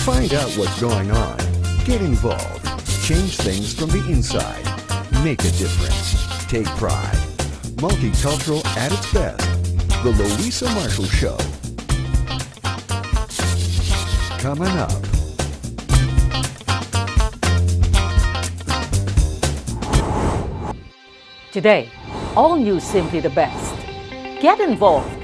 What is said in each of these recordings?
Find out what's going on. Get involved. Change things from the inside. Make a difference. Take pride. Multicultural at its best. The Luisa Marshall Show. Coming up. Today, all news simply the best. Get involved.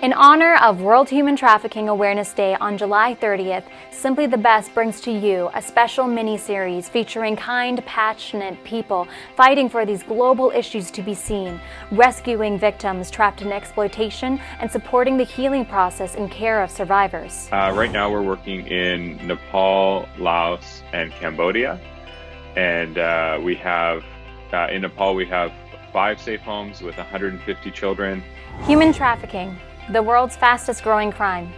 In honor of World Human Trafficking Awareness Day on July 30th, Simply the Best brings to you a special mini-series featuring kind, passionate people fighting for these global issues to be seen, rescuing victims trapped in exploitation, and supporting the healing process and care of survivors. Right now we're working in Nepal, Laos, and Cambodia. And we have, in Nepal, we have 5 safe homes with 150 children. Human trafficking, the world's fastest growing crime.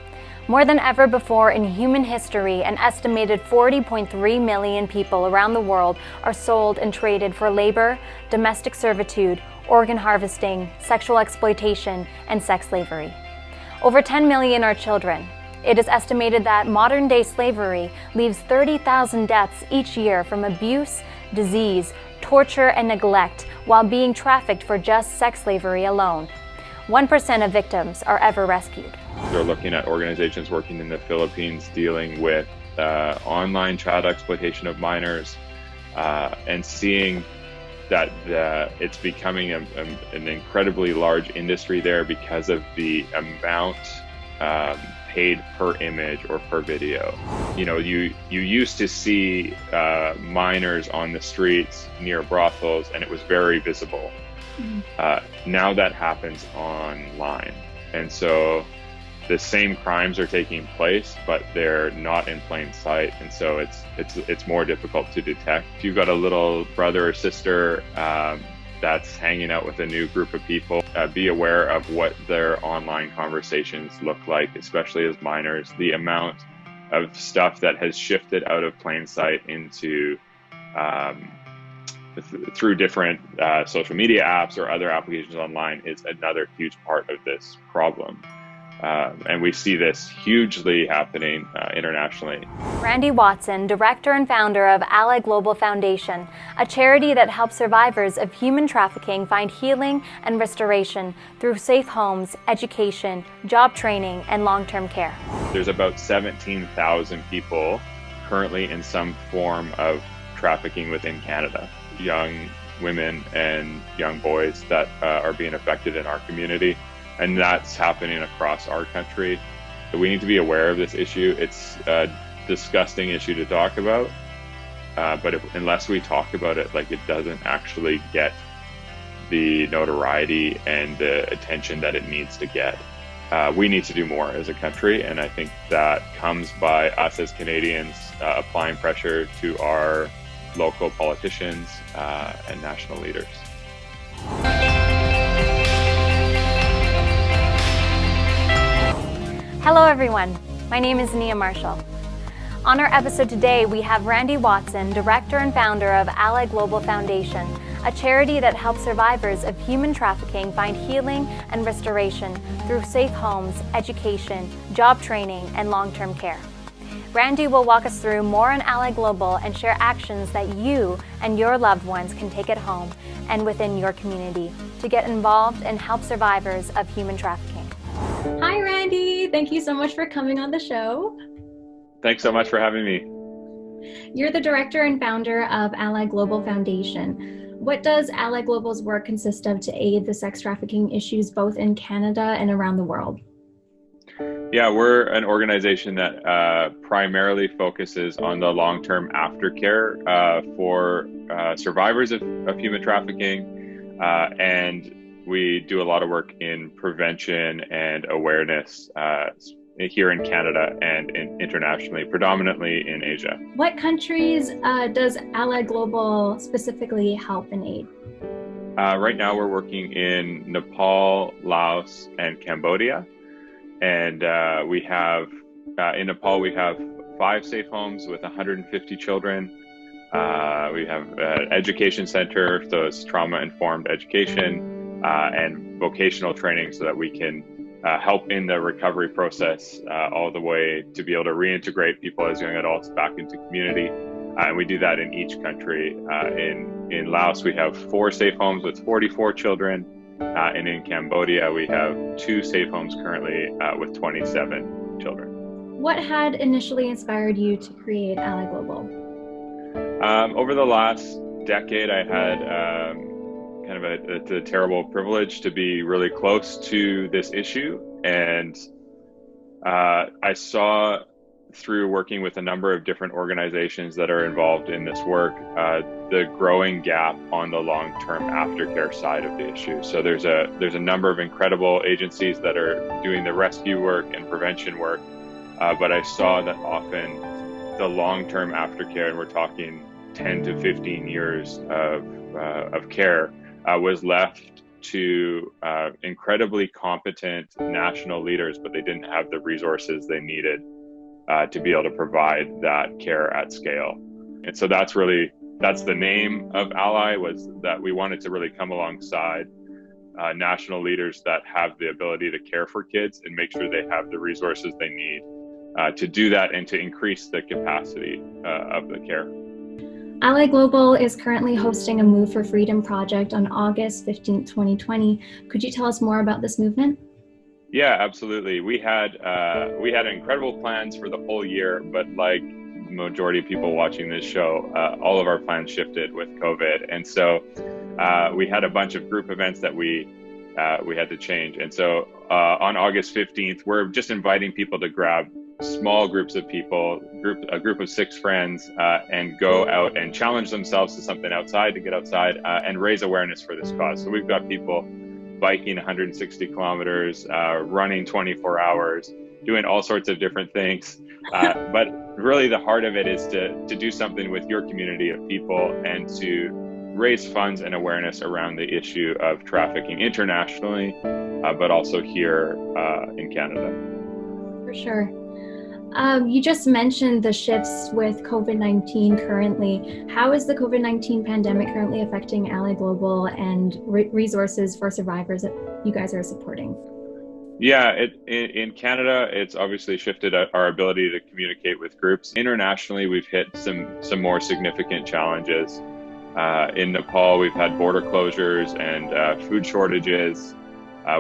More than ever before in human history, an estimated 40.3 million people around the world are sold and traded for labor, domestic servitude, organ harvesting, sexual exploitation, and sex slavery. Over 10 million are children. It is estimated that modern-day slavery leaves 30,000 deaths each year from abuse, disease, torture, and neglect while being trafficked for just sex slavery alone. 1% of victims are ever rescued. We're looking at organizations working in the Philippines dealing with online child exploitation of minors and seeing that it's becoming an incredibly large industry there because of the amount paid per image or per video. You know, you used to see minors on the streets near brothels and it was very visible. Now that happens online. And so the same crimes are taking place, but they're not in plain sight. And so it's more difficult to detect. If you've got a little brother or sister that's hanging out with a new group of people, be aware of what their online conversations look like, especially as minors. The amount of stuff that has shifted out of plain sight into through different social media apps or other applications online is another huge part of this problem. And we see this hugely happening internationally. Randy Watson, director and founder of Ally Global Foundation, a charity that helps survivors of human trafficking find healing and restoration through safe homes, education, job training, and long-term care. There's about 17,000 people currently in some form of trafficking within Canada. Young women and young boys that are being affected in our community. And that's happening across our country. So we need to be aware of this issue. It's a disgusting issue to talk about, but unless we talk about it, like, it doesn't actually get the notoriety and the attention that it needs to get. We need to do more as a country, and I think that comes by us as Canadians applying pressure to our local politicians and national leaders. Hello everyone, my name is Zenia Marshall. On our episode today, we have Randy Watson, director and founder of Ally Global Foundation, a charity that helps survivors of human trafficking find healing and restoration through safe homes, education, job training, and long-term care. Randy will walk us through more on Ally Global and share actions that you and your loved ones can take at home and within your community to get involved and help survivors of human trafficking. Hi, Randy. Thank you so much for coming on the show. Thanks so much for having me. You're the director and founder of Ally Global Foundation. What does Ally Global's work consist of to aid the sex trafficking issues both in Canada and around the world? Yeah, we're an organization that primarily focuses on the long-term aftercare for survivors of human trafficking, and we do a lot of work in prevention and awareness here in Canada and internationally, predominantly in Asia. What countries does Ally Global specifically help and aid? Right now we're working in Nepal, Laos, and Cambodia. And we have, in Nepal, we have 5 safe homes with 150 children. We have an education center, so it's trauma-informed education and vocational training so that we can help in the recovery process, all the way to be able to reintegrate people as young adults back into community. And we do that in each country. In Laos, we have 4 safe homes with 44 children. And in Cambodia, we have 2 safe homes currently with 27 children. What had initially inspired you to create Ally Global? Over the last decade, I had kind of a terrible privilege to be really close to this issue. And I saw, through working with a number of different organizations that are involved in this work, the growing gap on the long-term aftercare side of the issue. So there's a number of incredible agencies that are doing the rescue work and prevention work, but I saw that often the long-term aftercare, and we're talking 10 to 15 years of care, was left to incredibly competent national leaders, but they didn't have the resources they needed to be able to provide that care at scale. And so that's the name of Ally, was that we wanted to really come alongside national leaders that have the ability to care for kids and make sure they have the resources they need to do that and to increase the capacity of the care. Ally Global is currently hosting a Move for Freedom project on August 15th, 2020. Could you tell us more about this movement? Yeah, absolutely. We had incredible plans for the whole year, but like the majority of people watching this show, all of our plans shifted with COVID. And so we had a bunch of group events that we had to change. And so on August 15th, we're just inviting people to grab small groups of people, a group of 6 friends, and go out and challenge themselves to something outside, to get outside and raise awareness for this cause. So we've got people biking 160 kilometers, running 24 hours, doing all sorts of different things. But really the heart of it is to do something with your community of people and to raise funds and awareness around the issue of trafficking internationally, but also here in Canada. For sure. You just mentioned the shifts with COVID-19 currently. How is the COVID-19 pandemic currently affecting Ally Global and resources for survivors that you guys are supporting? Yeah, in Canada, it's obviously shifted our ability to communicate with groups. Internationally, we've hit some more significant challenges. In Nepal, we've had border closures and food shortages.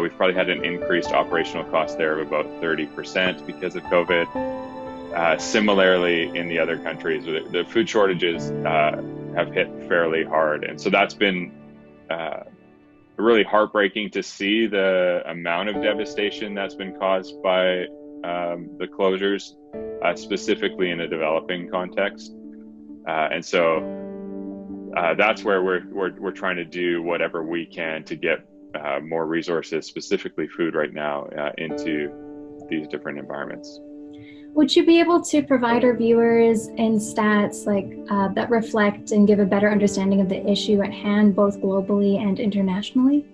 We've probably had an increased operational cost there of about 30% because of COVID. Similarly, in the other countries, the food shortages have hit fairly hard. And so that's been really heartbreaking to see the amount of devastation that's been caused by the closures, specifically in a developing context. And so that's where we're trying to do whatever we can to get more resources, specifically food right now, into these different environments. Would you be able to provide our viewers in stats that reflect and give a better understanding of the issue at hand, both globally and internationally?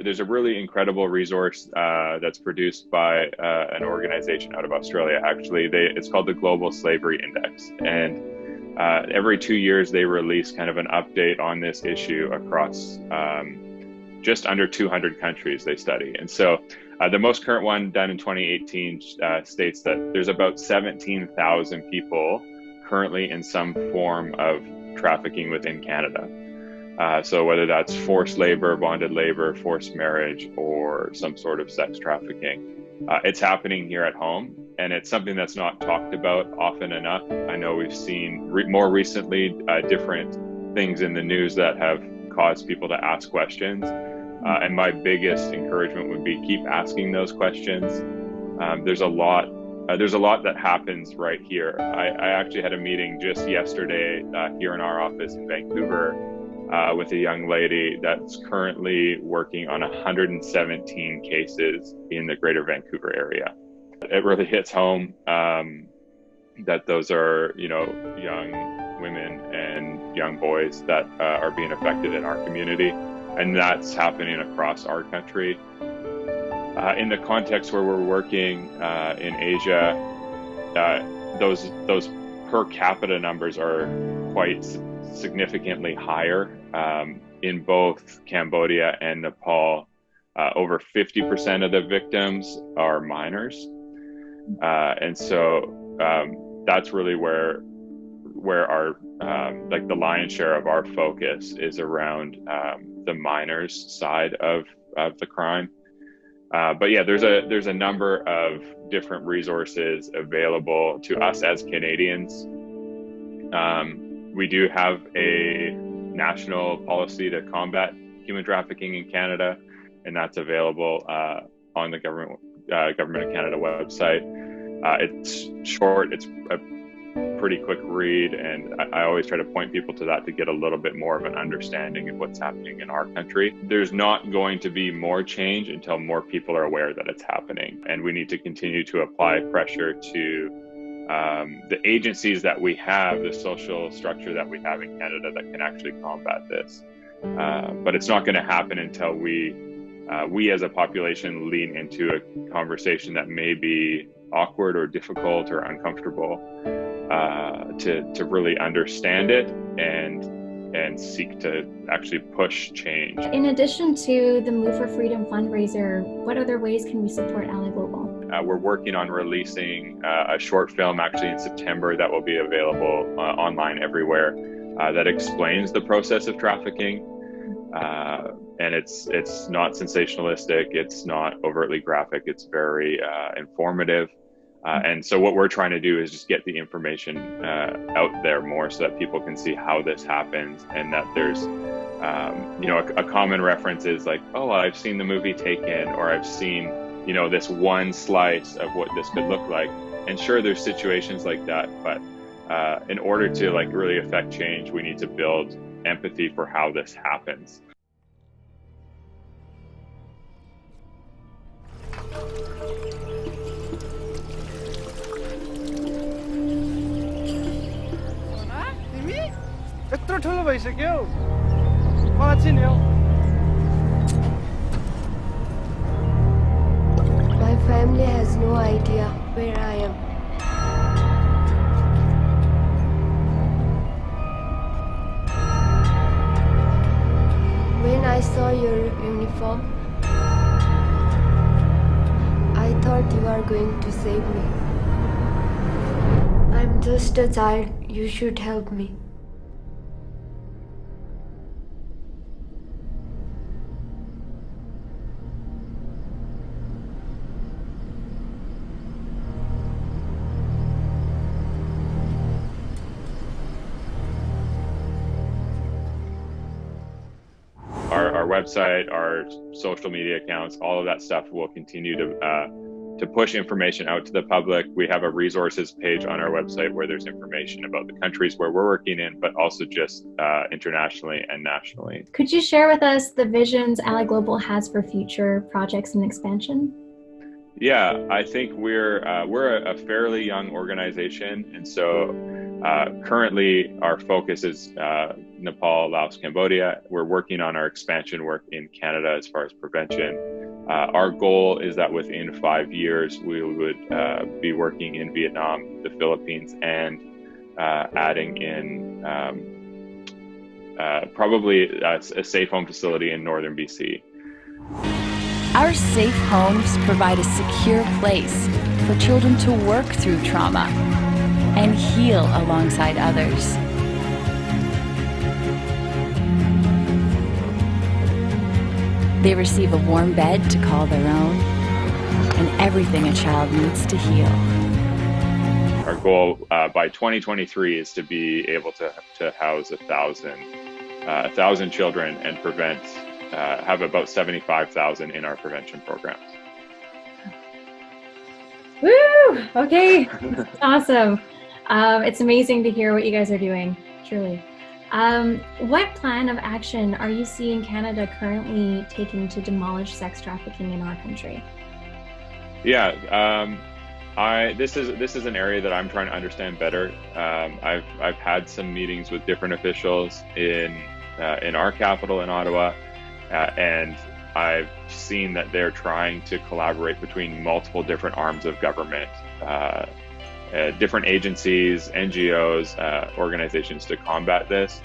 There's a really incredible resource that's produced by an organization out of Australia. Actually, it's called the Global Slavery Index. And every 2 years, they release kind of an update on this issue across just under 200 countries they study. And so the most current one, done in 2018, states that there's about 17,000 people currently in some form of trafficking within Canada. So whether that's forced labor, bonded labor, forced marriage, or some sort of sex trafficking, it's happening here at home. And it's something that's not talked about often enough. I know we've seen more recently different things in the news that have caused people to ask questions. And my biggest encouragement would be keep asking those questions. There's a lot that happens right here. I actually had a meeting just yesterday here in our office in Vancouver with a young lady that's currently working on 117 cases in the greater Vancouver area. It really hits home that those are, young women and young boys that are being affected in our community. And that's happening across our country. In the context where we're working in Asia, those per capita numbers are quite significantly higher. In both Cambodia and Nepal, Over 50% of the victims are minors. And so that's really where our like the lion's share of our focus is around the minors side of the crime. But yeah, there's a number of different resources available to us as Canadians. We do have a national policy to combat human trafficking in Canada, and that's available on the Government of Canada website. It's short, it's a pretty quick read, and I always try to point people to that to get a little bit more of an understanding of what's happening in our country. There's not going to be more change until more people are aware that it's happening, and we need to continue to apply pressure to the agencies that we have, the social structure that we have in Canada that can actually combat this. But it's not going to happen until we as a population lean into a conversation that may be awkward or difficult or uncomfortable, to really understand it and seek to actually push change. In addition to the Move for Freedom fundraiser, what other ways can we support Ally Global? We're working on releasing a short film actually in September that will be available online everywhere that explains the process of trafficking. And it's not sensationalistic, it's not overtly graphic, it's very informative. And so what we're trying to do is just get the information out there more so that people can see how this happens, and that there's, a common reference is like, oh, I've seen the movie Taken, or I've seen, this one slice of what this could look like. And sure, there's situations like that, but in order to like really affect change, we need to build empathy for how this happens. यत्रो ठुलो भइसक्यो मलाई चिन्यो My family has no idea where I am. When I saw your uniform, I thought you are going to save me. I'm just a child. You should help me. Our website, our social media accounts, all of that stuff will continue to push information out to the public. We have a resources page on our website where there's information about the countries where we're working in, but also just internationally and nationally. Could you share with us the visions Ally Global has for future projects and expansion? Yeah, I think we're a fairly young organization, and so currently our focus is Nepal, Laos, Cambodia. We're working on our expansion work in Canada as far as prevention. Our goal is that within 5 years we would be working in Vietnam, the Philippines, and adding in probably a safe home facility in northern BC. Our safe homes provide a secure place for children to work through trauma and heal alongside others. They receive a warm bed to call their own and everything a child needs to heal. Our goal by 2023 is to be able to house 1,000 children and prevent have about 75,000 in our prevention programs. Woo! Okay, awesome. It's amazing to hear what you guys are doing, truly. What plan of action are you seeing Canada currently taking to demolish sex trafficking in our country? Yeah, this is an area that I'm trying to understand better. I've had some meetings with different officials in our capital in Ottawa. And I've seen that they're trying to collaborate between multiple different arms of government, different agencies, NGOs, organizations to combat this.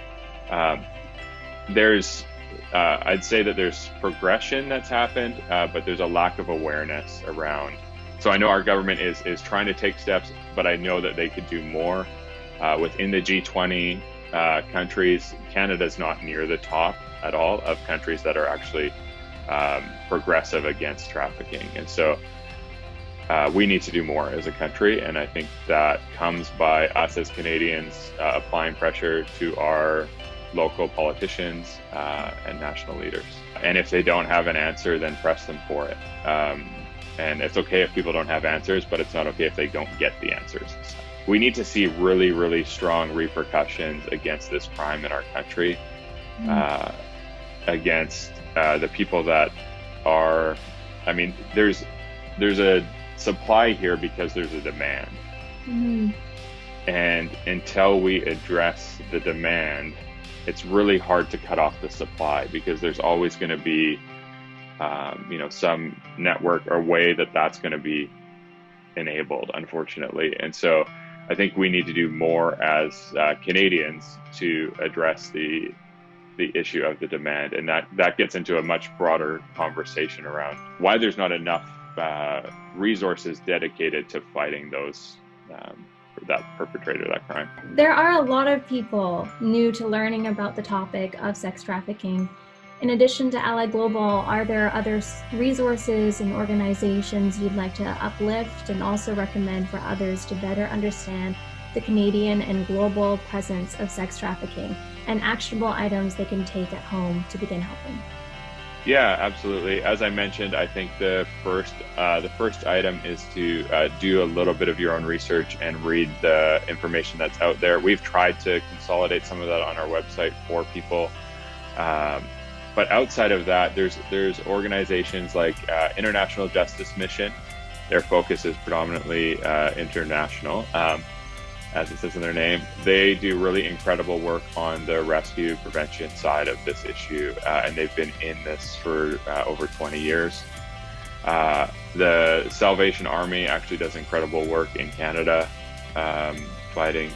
There's I'd say that there's progression that's happened, but there's a lack of awareness around. So I know our government is trying to take steps, but I know that they could do more. Within the G20 countries, Canada's not near the top at all of countries that are actually progressive against trafficking. And so we need to do more as a country. And I think that comes by us as Canadians applying pressure to our local politicians and national leaders. And if they don't have an answer, then press them for it. And it's okay if people don't have answers, but it's not okay if they don't get the answers. We need to see really, really strong repercussions against this crime in our country, against the people that are, I mean, there's a supply here because there's a demand. And until we address the demand, it's really hard to cut off the supply, because there's always going to be some network or way that's going to be enabled, unfortunately. And so I think we need to do more as Canadians to address the issue of the demand. And that gets into a much broader conversation around why there's not enough resources dedicated to fighting those that perpetrator that crime. There are a lot of people new to learning about the topic of sex trafficking. In addition to Ally Global, are there other resources and organizations you'd like to uplift and also recommend for others to better understand the Canadian and global presence of sex trafficking and actionable items they can take at home to begin helping? Yeah, absolutely. As I mentioned, I think the first item is to do a little bit of your own research and read the information that's out there. We've tried to consolidate some of that on our website for people. But outside of that, there's organizations like International Justice Mission. Their focus is predominantly international, as it says in their name. They do really incredible work on the rescue prevention side of this issue, and they've been in this for over 20 years. The Salvation Army actually does incredible work in Canada, fighting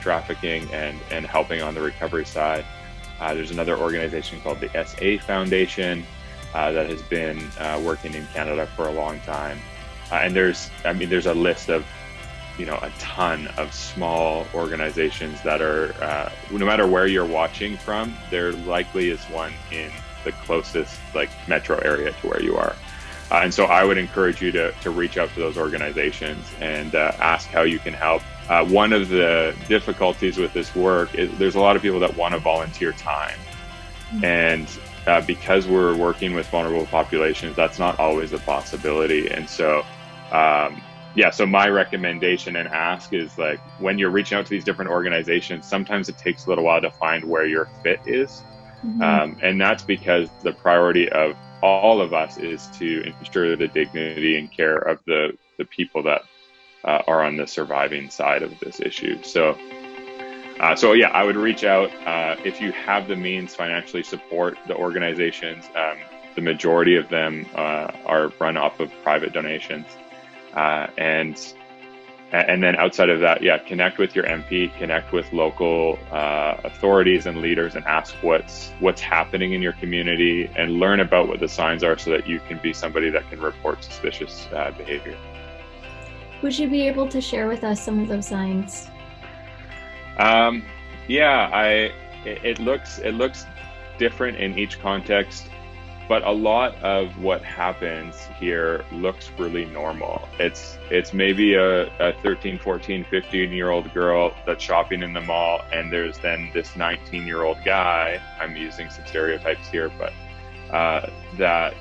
trafficking and helping on the recovery side. There's another organization called the SA Foundation that has been working in Canada for a long time. And there's a list of, a ton of small organizations that are, no matter where you're watching from, there likely is one in the closest metro area to where you are. And so I would encourage you to reach out to those organizations and ask how you can help. One of the difficulties with this work is there's a lot of people that want to volunteer time. And because we're working with vulnerable populations, that's not always a possibility. And so, so my recommendation and ask is when you're reaching out to these different organizations, sometimes it takes a little while to find where your fit is. And that's because the priority of all of us is to ensure the dignity and care of the people that are on the surviving side of this issue. So I would reach out if you have the means, financially support the organizations. The majority of them are run off of private donations, and then outside of that, connect with your MP, connect with local authorities and leaders, and ask what's happening in your community, and learn about what the signs are so that you can be somebody that can report suspicious behavior. Would you be able to share with us some of those signs? It looks different in each context, but a lot of what happens here looks really normal. It's maybe a 13, 14, 15-year-old girl that's shopping in the mall, and there's then this 19-year-old guy, I'm using some stereotypes here, but that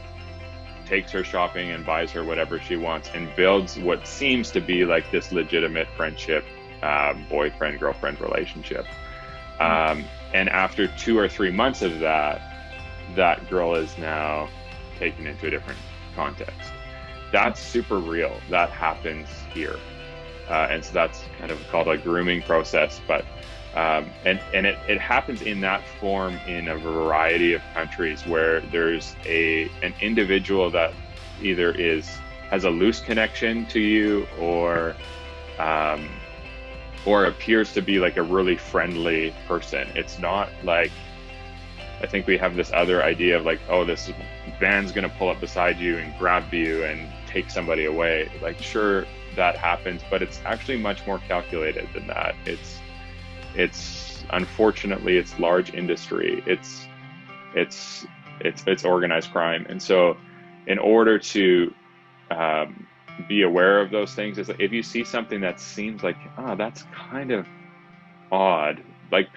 takes her shopping and buys her whatever she wants and builds what seems to be this legitimate friendship, boyfriend, girlfriend relationship. And after 2 or 3 months of that girl is now taken into a different context. That's super real. That happens here. And so that's kind of called a grooming process, but it happens in that form in a variety of countries where there's an individual that either has a loose connection to you or appears to be a really friendly person. It's not I think we have this other idea of like, oh, this van's going to pull up beside you and grab you and take somebody away. Like, sure, that happens, but it's actually much more calculated than that. It's unfortunately, it's large industry. It's organized crime. And so in order to be aware of those things, is like, if you see something that seems like, oh, that's kind of odd, like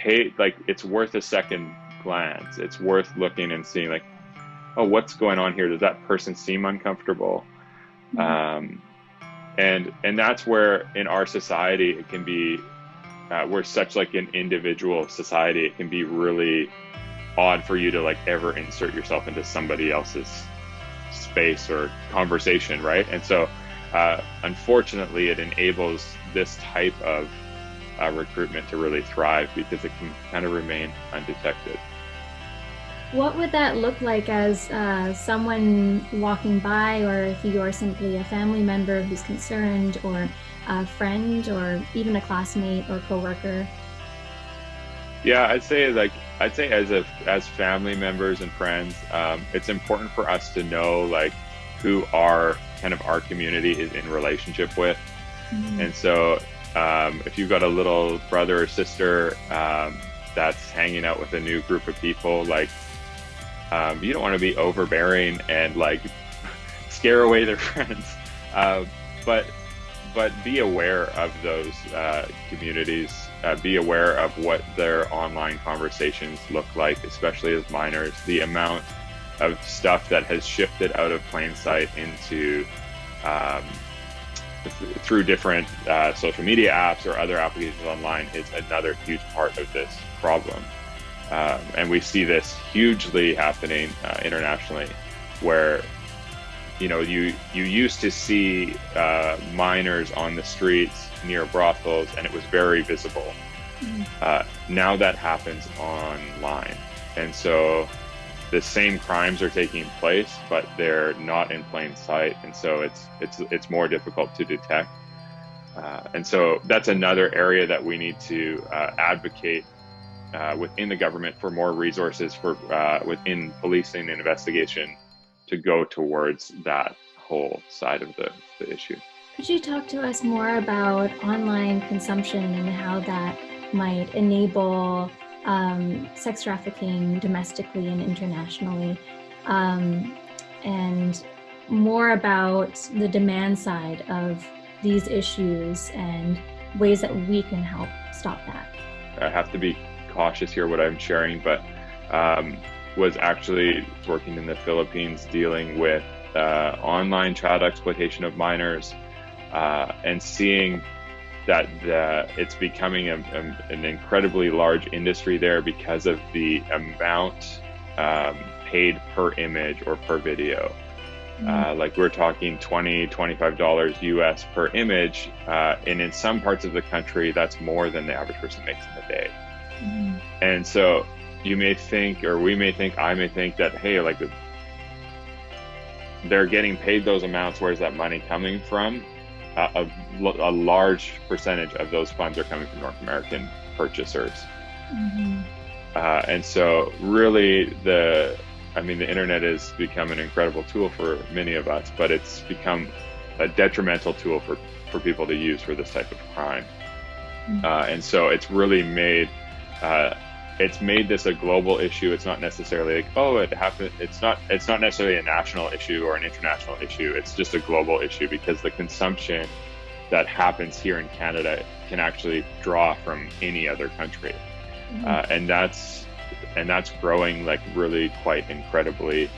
it's worth a second glance. It's worth looking and seeing like, oh, what's going on here? Does that person seem uncomfortable? And that's where in our society, it can be, we're such like an individual society, it can be really odd for you to like ever insert yourself into somebody else's space or conversation, right? And so unfortunately, it enables this type of recruitment to really thrive because it can kind of remain undetected. What would that look like as someone walking by, or if you are simply a family member who's concerned, or a friend, or even a classmate or coworker? Yeah, I'd say as family members and friends, it's important for us to know like who our community is in relationship with. And so if you've got a little brother or sister that's hanging out with a new group of people, like you don't want to be overbearing and like scare away their friends, but be aware of those communities. Be aware of what their online conversations look like, especially as minors. The amount of stuff that has shifted out of plain sight into through different social media apps or other applications online is another huge part of this problem. And we see this hugely happening internationally, where you used to see minors on the streets near brothels, and it was very visible. Now that happens online, and so the same crimes are taking place, but they're not in plain sight, and so it's more difficult to detect. And so that's another area that we need to advocate within the government for more resources for within policing and investigation to go towards that whole side of the issue. Could you talk to us more about online consumption and how that might enable sex trafficking domestically and internationally, and more about the demand side of these issues and ways that we can help stop that? I have to be cautious here what I'm sharing, but was actually working in the Philippines dealing with online child exploitation of minors, and seeing that it's becoming an incredibly large industry there because of the amount paid per image or per video. Like we're talking $20-$25 US per image, and in some parts of the country that's more than the average person makes in a day. And so you may think, or we may think, I may think that, hey, like they're getting paid those amounts, where's that money coming from? A large percentage of those funds are coming from North American purchasers. And so really the internet has become an incredible tool for many of us, but it's become a detrimental tool for people to use for this type of crime. And so it's really made this a global issue. It's not necessarily like, oh, it happened. It's not necessarily a national issue or an international issue. It's just a global issue because the consumption that happens here in Canada can actually draw from any other country. And that's growing like really quite incredibly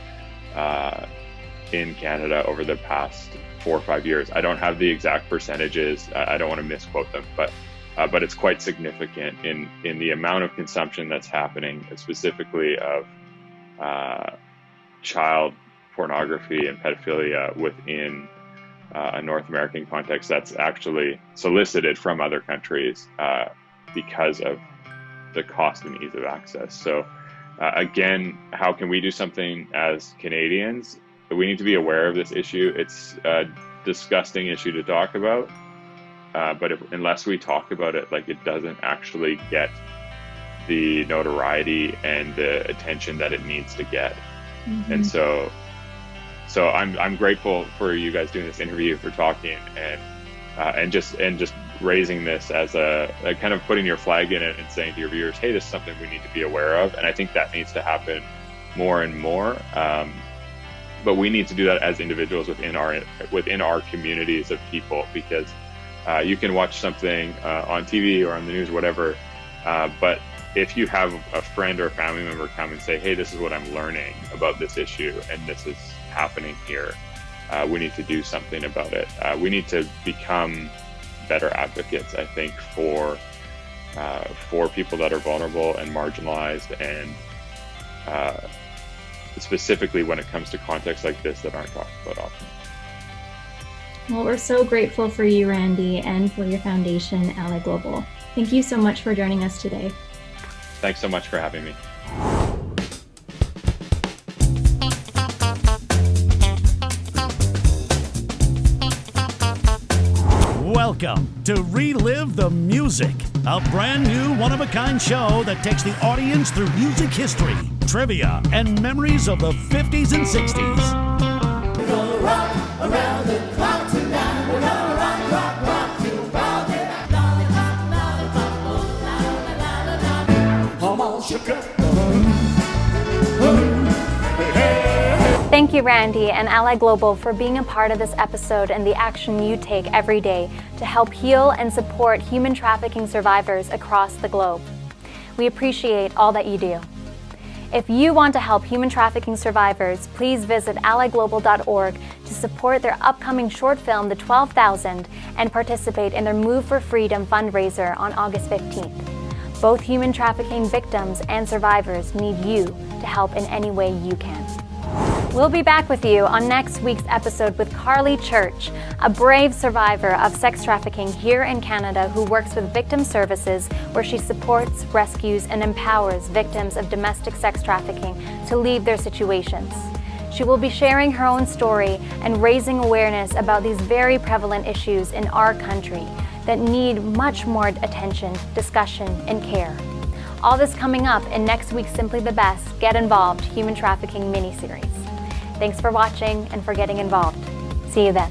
in Canada over the past 4 or 5 years. I don't have the exact percentages. I don't want to misquote them, but it's quite significant in the amount of consumption that's happening, specifically of child pornography and pedophilia within a North American context that's actually solicited from other countries because of the cost and ease of access. So again, how can we do something as Canadians? We need to be aware of this issue. It's a disgusting issue to talk about. But unless we talk about it, like it doesn't actually get the notoriety and the attention that it needs to get. Mm-hmm. And so I'm grateful for you guys doing this interview, for talking, and just raising this as a kind of putting your flag in it and saying to your viewers, hey, this is something we need to be aware of. And I think that needs to happen more and more. But we need to do that as individuals within our communities of people, because you can watch something on TV or on the news or whatever, but if you have a friend or a family member come and say, hey, this is what I'm learning about this issue and this is happening here, we need to do something about it. We need to become better advocates, I think, for people that are vulnerable and marginalized, and specifically when it comes to contexts like this that aren't talked about often. Well, we're so grateful for you, Randy, and for your foundation, Ally Global. Thank you so much for joining us today. Thanks so much for having me. Welcome to Relive the Music, a brand new one-of-a-kind show that takes the audience through music history, trivia, and memories of the 50s and 60s. We're gonna rock around the clock tonight. We're gonna rock, rock, rock till broad daylight. Lollipop, lollipop, oh, la, la, la, la, la. Come on, sugar. Thank you, Randy and Ally Global, for being a part of this episode and the action you take every day to help heal and support human trafficking survivors across the globe. We appreciate all that you do. If you want to help human trafficking survivors, please visit allyglobal.org to support their upcoming short film, The 12,000, and participate in their Move for Freedom fundraiser on August 15th. Both human trafficking victims and survivors need you to help in any way you can. We'll be back with you on next week's episode with Carly Church, a brave survivor of sex trafficking here in Canada who works with victim services, where she supports, rescues, and empowers victims of domestic sex trafficking to leave their situations. She will be sharing her own story and raising awareness about these very prevalent issues in our country that need much more attention, discussion, and care. All this coming up in next week's Simply the Best Get Involved Human Trafficking mini-series. Thanks for watching and for getting involved. See you then.